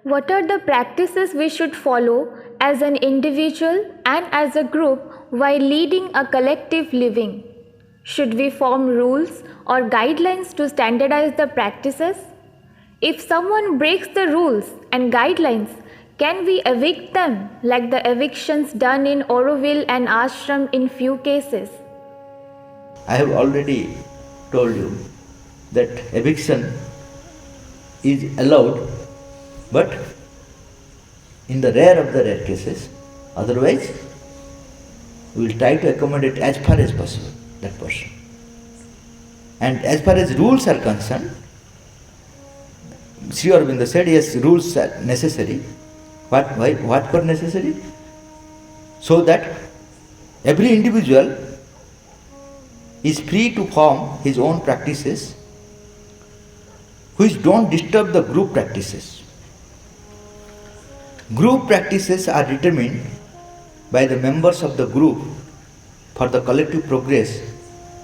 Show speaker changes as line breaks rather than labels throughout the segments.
What are the practices we should follow as an individual and as a group while leading a collective living? Should we form rules or guidelines to standardize the practices? If someone breaks the rules and guidelines, can we evict them like the evictions done in Auroville and Ashram in few cases?
I have already told you that eviction is allowed, but in the rare of the rare cases. Otherwise, we will try to accommodate as far as possible that person. And as far as rules are concerned, Sri Aurobindo said, yes, rules are necessary. What were necessary? So that every individual is free to form his own practices which don't disturb the group practices. Group practices are determined by the members of the group for the collective progress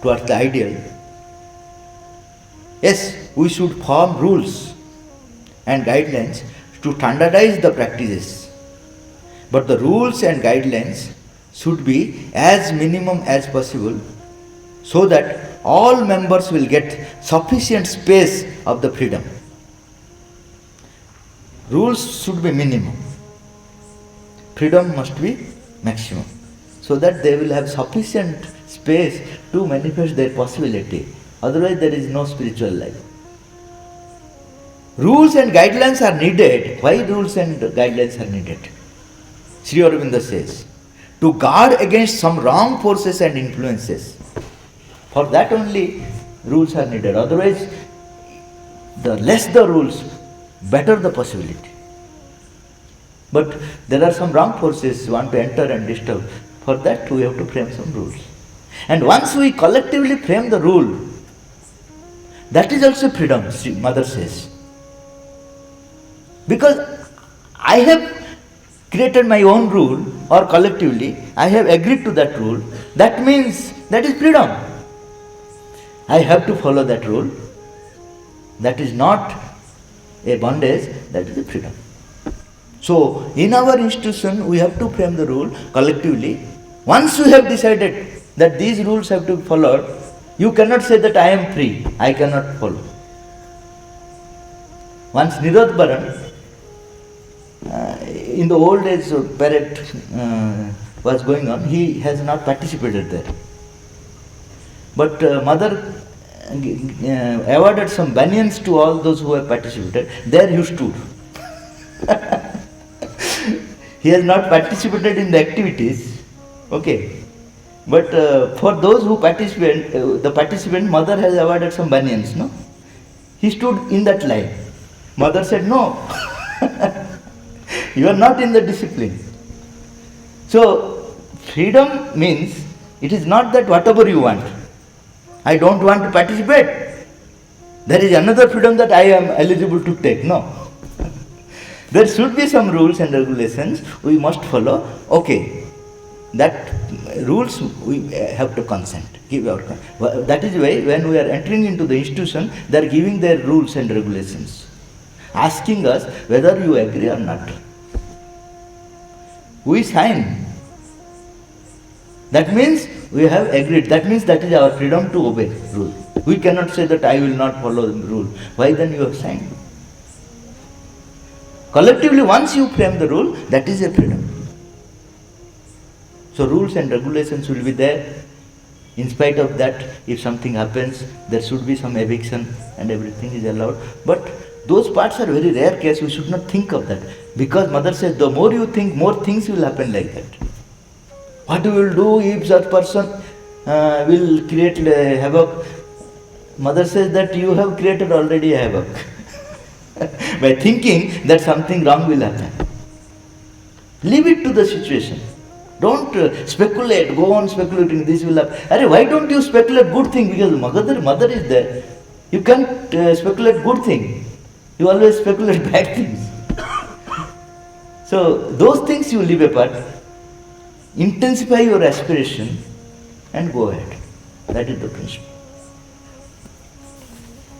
towards the ideal. Yes, we should form rules and guidelines to standardize the practices, but the rules and guidelines should be as minimum as possible so that all members will get sufficient space of the freedom. Rules should be minimum. Freedom must be maximum, so that they will have sufficient space to manifest their possibility. Otherwise, there is no spiritual life. Rules and guidelines are needed. Why rules and guidelines are needed? Sri Aurobindo says, to guard against some wrong forces and influences. For that only rules are needed. Otherwise, the less the rules, better the possibility. But there are some wrong forces want to enter and disturb. For that we have to frame some rules. And once we collectively frame the rule, that is also freedom, Mother says. Because I have created my own rule, or collectively I have agreed to that rule, that means that is freedom. I have to follow that rule. That is not a bondage, that is a freedom. So, in our institution, we have to frame the rule collectively. Once we have decided that these rules have to be followed, you cannot say that I am free, I cannot follow. Once Nirodh Baran, in the old days parade was going on, he has not participated there. But Mother awarded some banyans to all those who have participated. There he stood. He has not participated in the activities, okay. But for those who participate, the participant, Mother has awarded some banyans, no? He stood in that line. Mother said, no, you are not in the discipline. So, freedom means, it is not that whatever you want. I don't want to participate. There is another freedom that I am eligible to take. No. There should be some rules and regulations we must follow. Okay. That rules we have to consent. Give our consent. That is why when we are entering into the institution, they are giving their rules and regulations, asking us whether you agree or not. We sign. That means we have agreed. That means that is our freedom to obey rule. We cannot say that I will not follow the rule. Why then you have signed? Collectively, once you frame the rule, that is a freedom. So rules and regulations will be there. In spite of that, if something happens, there should be some eviction and everything is allowed. But those parts are very rare case. We should not think of that. Because Mother says, the more you think, more things will happen like that. What we will do if such person will create havoc? Mother says that you have created already a havoc by thinking that something wrong will happen. Leave it to the situation. Don't speculate, go on speculating, this will happen. Why don't you speculate good thing? Because mother is there. You can't speculate good thing. You always speculate bad things. So those things you leave apart. Intensify your aspiration and go ahead. That is the principle.